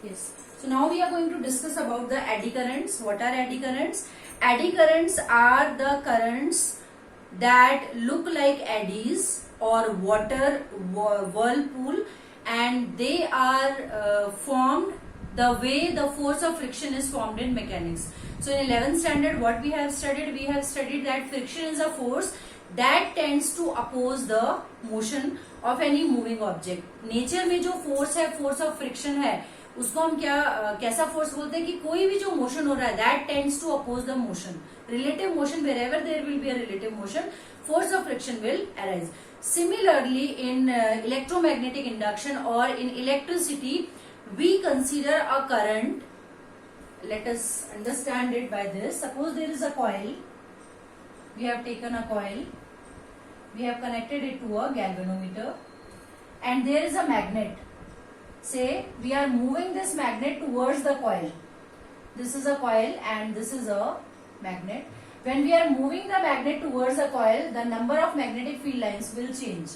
Yes. So now we are going to discuss about the eddy currents. What are eddy currents? Eddy currents are the currents that look like eddies or water whirlpool, and they are formed the way the force of friction is formed in mechanics. So in 11th standard, what we have studied? We have studied that friction is a force that tends to oppose the motion of any moving object. Nature में जो force है, force of friction है, उसको हम कैसा force बोलते हैं कि कोई भी जो मोशन हो रहा है that tends to oppose the motion. Relative motion, wherever there will be a relative motion, force of friction will arise. Similarly, in electromagnetic induction or in electricity, we consider a current. Let us understand it by this. Suppose there is a coil. We have taken a coil. We have connected it to a galvanometer, and there is a magnet. Say we are moving this magnet towards the coil. This is a coil and this is a magnet. When we are moving the magnet towards the coil, the number of magnetic field lines will change.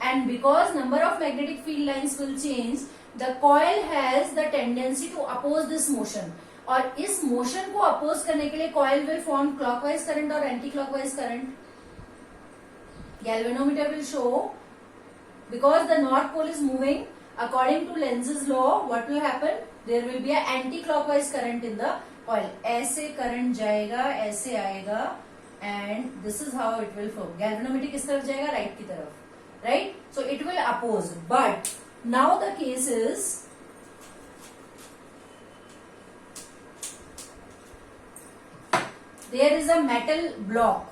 And because number of magnetic field lines will change, the coil has the tendency to oppose this motion. और इस motion को oppose करने के लिए coil will form clockwise current और anti clockwise current. Galvanometer will show, because the north pole is moving according to Lenz's law, what will happen? There will be an anti-clockwise current in the coil. ऐसे current जाएगा, ऐसे आएगा, and this is how it will flow. Galvanometer किस तरफ जाएगा? Right की तरफ, right? So it will oppose. But now the case is, there is a metal block.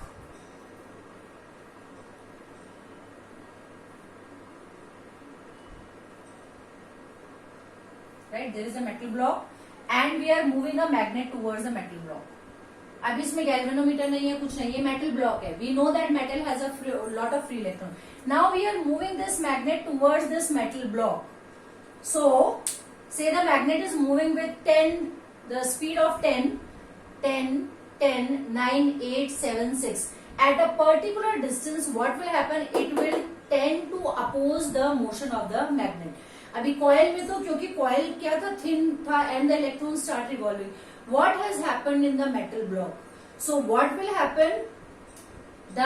Right, there is a metal block and we are moving a magnet towards the metal block. अब इसमें galvanometer नहीं है, कुछ नहीं है, metal block है. We know that metal has a lot of free electron. Now we are moving this magnet towards this metal block. So say the magnet is moving with 10, the speed of 10, 10, 10, 9, 8, 7, 6. At a particular distance, what will happen? It will tend to oppose the motion of the magnet. अभी coil में तो क्योंकि coil क्या था, thin था, and the electron start revolving. What has happened in the metal block? So what will happen? The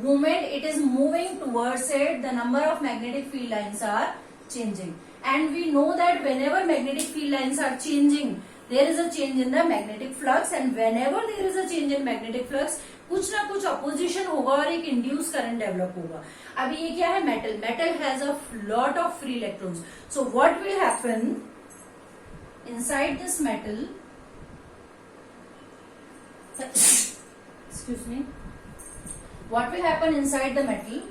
moment it is moving towards it, the number of magnetic field lines are changing, and we know that whenever magnetic field lines are changing, there is a change in the magnetic flux, and whenever there is a change in magnetic flux, कुछ ना कुछ opposition होगा और एक induce current develop होगा. अभी ये क्या है? Metal. Metal has a lot of free electrons. So what will happen inside this metal? Excuse me. What will happen inside the metal?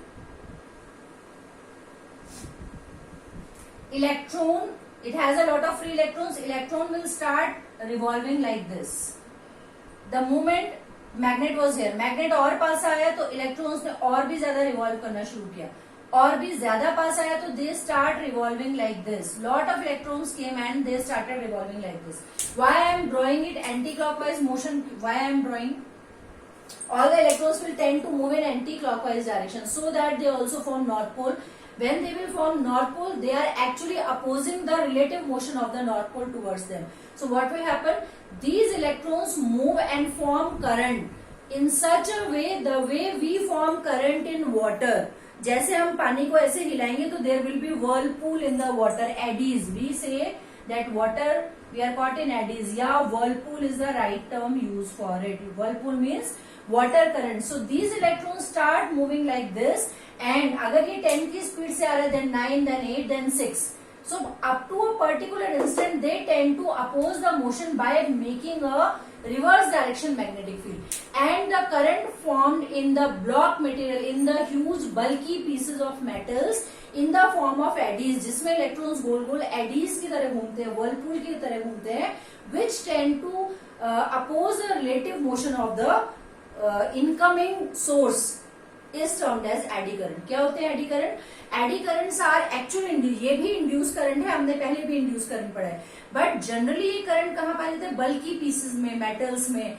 Electron, it has a lot of free electrons. Electron will start revolving like this. The moment magnet was here, magnet और पास आया तो electrons ने और भी ज्यादा revolve करना शुरू किया, और भी ज्यादा पास आया तो they start revolving like this. Lot of electrons came and they started revolving like this. Why I am drawing it anti-clockwise motion? Why I am drawing? All the electrons will tend to move in anti-clockwise direction so that they also form north pole. When they will form north pole, they are actually opposing the relative motion of the north pole towards them. So what will happen? These electrons move and form current in such a way, the way we form current in water. जैसे हम पानी को ऐसे हिलाएंगे तो there will be whirlpool in the water, eddies. We say that water, we are caught in eddies. Yeah, whirlpool is the right term used for it. Whirlpool means water current. So these electrons start moving like this. And अगर ये 10 की speed से आ रहा है, then 9, then 8, then 6. So up to a particular instant, they tend to oppose the motion by making a reverse direction magnetic field. And the current formed in the block material, in the huge bulky pieces of metals, in the form of eddies, जिसमें electrons गोल गोल eddies की तरह घूमते हैं, whirlpool की तरह घूमते हैं, which tend to oppose the relative motion of the incoming source, is termed as eddy current. क्या होते हैं eddy current? Eddy currents are actual induce. ये भी induce current है, हमने पहले भी induce current पढ़ा है. But generally ये current कहाँ पाए जाते हैं? Bulky pieces में, metals में.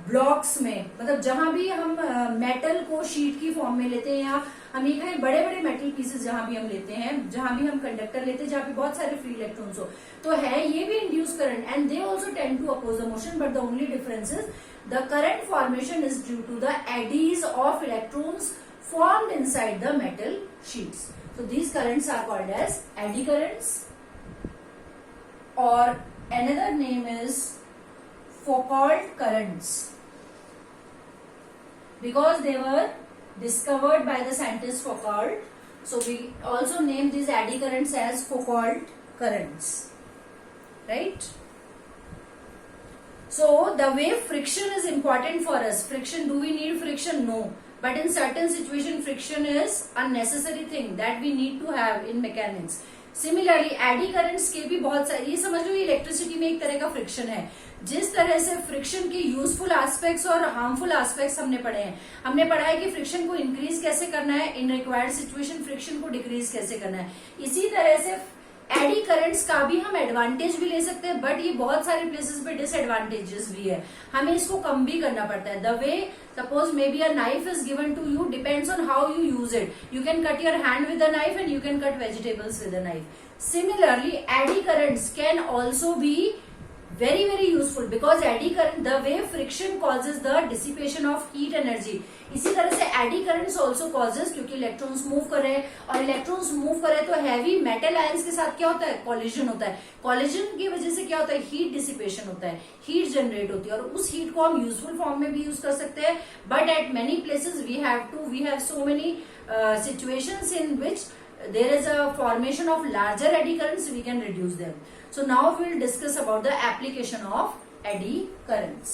ब्लॉक्स में, मतलब जहां भी हम मेटल को शीट की फॉर्म में लेते हैं, या हम ये कहें बड़े बड़े मेटल पीसेस जहां भी हम लेते हैं, जहां भी हम कंडक्टर लेते हैं जहां पे बहुत सारे फ्री इलेक्ट्रॉन्स हो, तो है ये भी induce current, and they also tend to oppose the motion, but the only difference is the current formation is due to the eddies of electrons formed inside the metal sheets. So these currents are called as eddy currents, or another name is Foucault currents, because they were discovered by the scientist Foucault. So we also name these eddy currents as Foucault currents, right? So the way friction is important for us. Friction, do we need friction? No. But in certain situation, friction is unnecessary thing that we need to have in mechanics. Similarly, eddy currents के भी बहुत सारे, ये समझ लो ये electricity में एक तरह का फ्रिक्शन है. जिस तरह से फ्रिक्शन के यूजफुल एस्पेक्ट्स और हार्मफुल एस्पेक्ट्स हमने पढ़े हैं, हमने पढ़ा है कि फ्रिक्शन को इंक्रीज कैसे करना है, इन रिक्वायर्ड सिचुएशन फ्रिक्शन को डिक्रीज कैसे करना है. इसी तरह से एडी करंट्स का भी हम एडवांटेज भी ले सकते हैं, बट ये बहुत सारे प्लेसेस पे डिसएडवांटेजेस भी है, हमें इसको कम भी करना पड़ता है. The way suppose may be a knife is given to you, depends on how you use it. You can cut your hand with a knife and you can cut vegetables with a knife. Similarly, eddy currents can also be very useful, because eddy current, the way friction causes the dissipation of heat energy, इसी तरह से eddy currents also causes, क्योंकि electrons move कर रहे हैं, और electrons move कर रहे हैं तो हैवी मेटल आयंस के साथ क्या होता है, कॉलिजन होता है. कॉलिजन की वजह से क्या होता है, हीट डिसिपेशन होता है, हीट जनरेट होती है, और उस हीट को हम यूजफुल फॉर्म में भी यूज कर सकते हैं. But at many places we have so many situations in which there is a formation of larger eddy currents, we can reduce them. So now we will discuss about the application of eddy currents.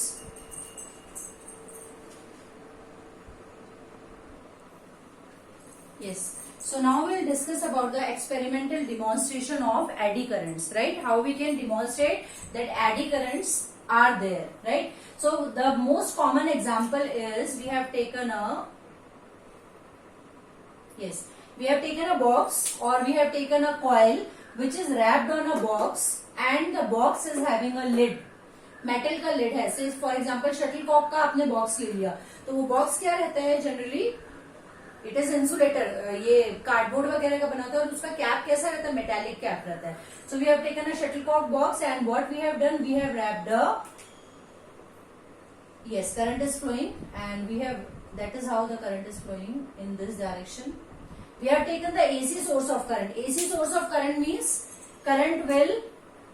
Yes, so now we will discuss about the experimental demonstration of eddy currents, right? How we can demonstrate that eddy currents are there, right? So the most common example is we have taken a box, or we have taken a coil which is wrapped on a box, and the box is having a lid, metal का lid है. से for example shuttle Kock का आपने box ले लिया, तो वो box क्या रहता है, जनरली इट इज इंसुलेटर, ये कार्डबोर्ड वगैरह का बना होता है, और उसका कैप कैसा रहता है, मेटेलिक कैप रहता है. So we have taken a shuttlecock box, and what we have done, we have wrapped a, yes, current is flowing, and we have, that is how the current is flowing in this direction. We have taken the AC source of current. AC source of current means current will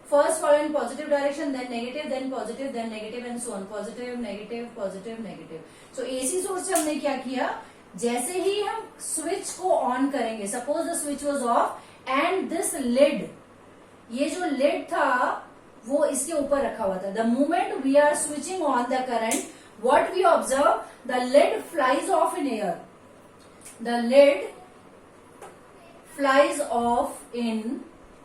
first follow in positive direction, then negative, then positive, then negative, and so on. Positive, negative, positive, negative. So AC source से हमने क्या किया, जैसे ही हम switch को on करेंगे, suppose the switch was off, and this lid, ये जो लिड था वो इसके ऊपर रखा हुआ था. The moment we are switching on the current, what we observe, the lid flies off in air. The lid flies off in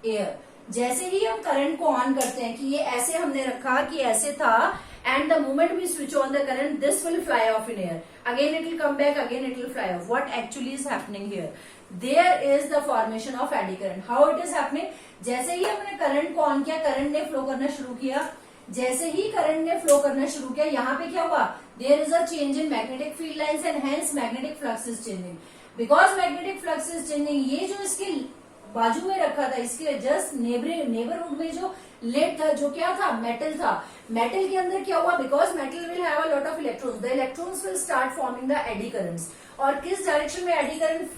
air. जैसे ही हम करंट को ऑन करते हैं, कि ये ऐसे हमने रखा कि ऐसे था, and the moment we switch on the current, this will fly off in air. Again it will come back, again it will fly off. What actually is happening here, there is the formation of eddy current. How it is happening, जैसे ही हमने current को on किया, current ने flow करना शुरू किया. जैसे ही करंट ने फ्लो करना शुरू किया, यहाँ पे क्या हुआ, there is a change in magnetic field lines, and hence magnetic flux is changing. Because magnetic flux is changing, ये जो इसके बाजू में रखा था, इसके जस्ट नेबरहुड में जो लेड था, जो क्या था, मेटल था. मेटल के अंदर क्या हुआ, because metal will have a lot of electrons, the electrons will start forming the eddy currents. और किस डायरेक्शन में एडी करंट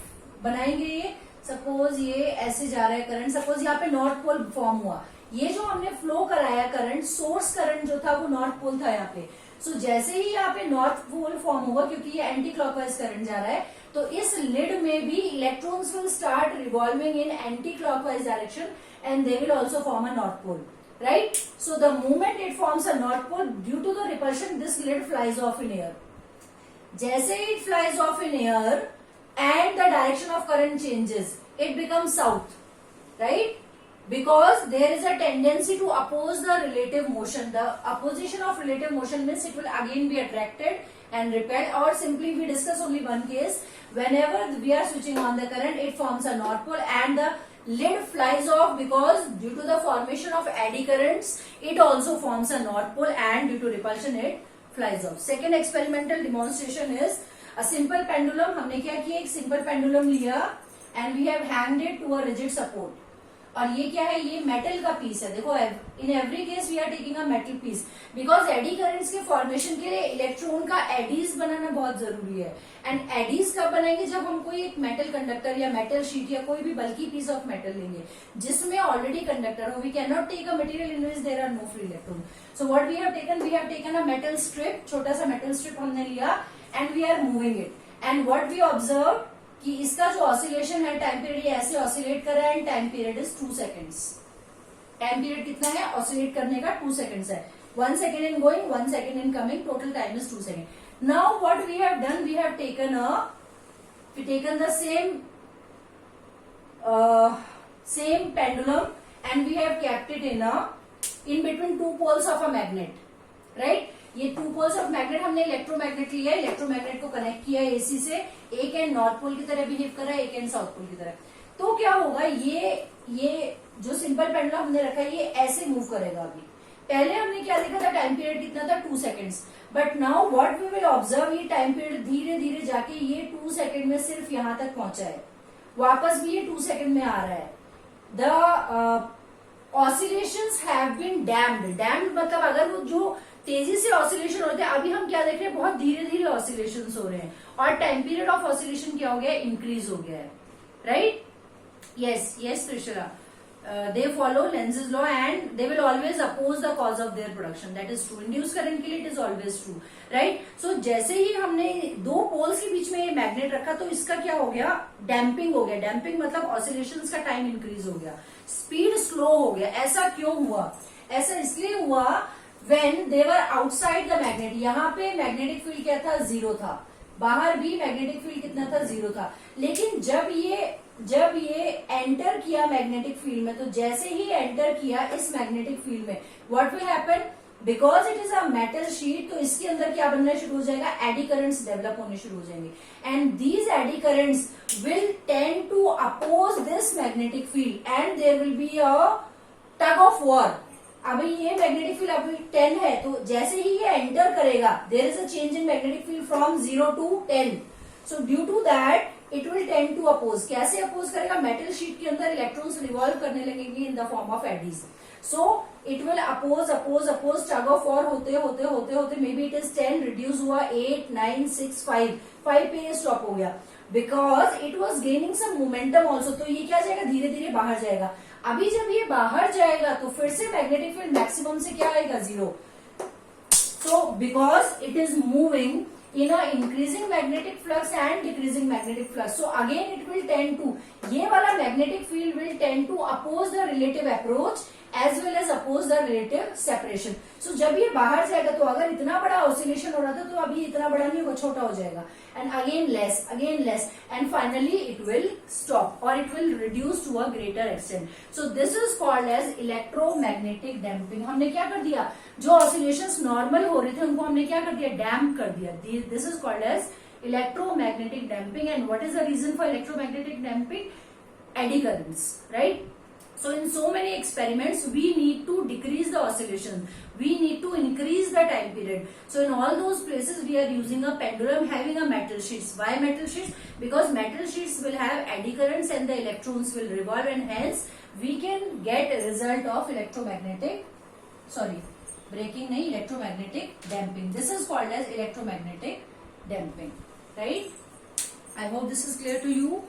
बनाएंगे, ये सपोज ये ऐसे जा रहा है करंट, सपोज यहाँ पे नॉर्थ पोल फॉर्म हुआ, ये जो हमने फ्लो कराया करंट, सोर्स करंट जो था वो नॉर्थ पोल था यहाँ पे. सो जैसे ही यहाँ पे नॉर्थ पोल फॉर्म होगा, क्योंकि ये एंटी क्लॉकवाइज करंट जा रहा है, तो इस लिड में भी electrons will start revolving in anti clockwise direction, and they will also form a north pole, right. So the moment it forms a north pole, due to the repulsion, this lid flies off in air. जैसे it flies off in air and the direction of current changes, it becomes south, right? Because there is a tendency to oppose the relative motion. The opposition of relative motion means it will again be attracted and repelled, or simply we discuss only one case. Whenever we are switching on the current, it forms a north pole and the lid flies off, because due to the formation of eddy currents, it also forms a north pole, and due to repulsion it flies off. Second experimental demonstration is a simple pendulum. हमने क्या किया, एक simple pendulum लिया and we have hanged it to a rigid support. और ये क्या है, ये मेटल का पीस है. देखो in every case we are taking a metal piece because eddy currents के फॉर्मेशन के लिए इलेक्ट्रॉन का एडीज बनाना बहुत जरूरी है. एंड एडीज कब बनाएंगे, जब हम कोई एक मेटल कंडक्टर या मेटल शीट या कोई भी बल्कि पीस ऑफ मेटल लेंगे जिसमें ऑलरेडी कंडक्टर हो. We can not take a material in which there are no free electron. So what we have taken a metal strip, छोटा सा मेटल स्ट्रिप हमने लिया and we are moving it. And what we observe कि इसका जो oscillation है, time period ये ऐसे ऑसिलेट कर रहा है and time period is 2 seconds. Time period कितना है ऑसिलेट करने का, 2 सेकेंड्स है. 1 second in going, 1 second in coming, total time is 2 second. Now what we have done, we have taken the same pendulum and we have kept it in between two poles of a magnet, right? ये 2 poles of magnet हमने electromagnet लिया है, electromagnet को connect किया AC से. एक and north pole की तरह बिहेव कर रहा है, एक एंड साउथ पोल की तरह. तो क्या होगा, ये जो सिंपल पेंडुलम हमने रखा है ये ऐसे मूव करेगा. अभी पहले हमने क्या देखा था, टाइम पीरियड कितना था, 2 seconds. But now what we will observe, ये टाइम पीरियड धीरे धीरे जाके ये 2 सेकेंड में सिर्फ यहां तक पहुंचा है. वापस भी ये 2 सेकेंड में आ रहा है. The oscillations have been damped. Damped मतलब अगर वो जो तेजी से ऑसिलेशन होते हैं, अभी हम क्या देख रहे हैं, बहुत धीरे धीरे ऑसिलेशन हो रहे हैं और टाइम पीरियड ऑफ ऑसिलेशन क्या हो गया, इंक्रीज हो गया है. Right? Yes Trishala, they follow Lenz's law and they will always oppose the cause of their production. That is true. Induced current के लिए it is always true, right? So जैसे ही हमने 2 पोल्स के बीच में ये मैग्नेट रखा तो इसका क्या हो गया, डैम्पिंग हो गया. डैम्पिंग मतलब ऑसिलेशंस का टाइम इंक्रीज हो गया, स्पीड स्लो हो गया. ऐसा क्यों हुआ, ऐसा इसलिए हुआ when they were outside the magnet. यहाँ पे मैग्नेटिक फील्ड क्या था, 0 था. बाहर भी मैग्नेटिक फील्ड कितना था, 0 था. लेकिन जब ये एंटर किया मैग्नेटिक फील्ड में, तो जैसे ही एंटर किया इस मैग्नेटिक फील्ड में, what will happen, because it is a metal sheet, तो इसके अंदर क्या बनना शुरू हो जाएगा, एडी करंट्स डेवलप होने शुरू हो जाएंगे. And these eddy currents will tend to oppose this magnetic field and there will be a tug of war. अभी ये मैग्नेटिक फील्ड अभी 10 है, तो जैसे ही ये एंटर करेगा there is a change in magnetic field from 0 to 10. So due to that it will tend to oppose. कैसे oppose करेगा, मेटल शीट के अंदर इलेक्ट्रॉन्स रिवॉल्व करने लगेंगे in the form of eddies. So it will oppose tug of war होते may be it is 10, reduce हुआ 8, 9, 6, 5 पे ये स्टॉप हो गया because it was gaining some momentum also. तो ये क्या जाएगा, धीरे धीरे बाहर जाएगा. अभी जब ये बाहर जाएगा तो फिर से मैग्नेटिक फील्ड मैक्सिमम से क्या आएगा, 0. So because it is moving in a increasing magnetic flux and decreasing magnetic flux, so again it will tend to, ये वाला magnetic field will tend to oppose the relative approach as well as oppose the relative separation. so जब ये बाहर जाएगा तो अगर इतना बड़ा ऑसिलेशन हो रहा था तो अभी इतना बड़ा नहीं होगा, छोटा हो जाएगा. and again less and finally it will stop or it will reduce to a greater extent. so this is called as electromagnetic damping. हमने क्या कर दिया, जो ऑसिलेशंस नॉर्मल हो रहे थे उनको हमने क्या कर दिया, डैम्प कर दिया. This is called as electromagnetic damping. and what is the reason for electromagnetic damping, eddy currents, right? So in so many experiments we need to decrease the oscillation, we need to increase the time period. So in all those places we are using a pendulum having a metal sheets. Why metal sheets? Because metal sheets will have eddy currents and the electrons will revolve and hence we can get a result of electromagnetic damping. This is called as electromagnetic damping, right? I hope this is clear to you.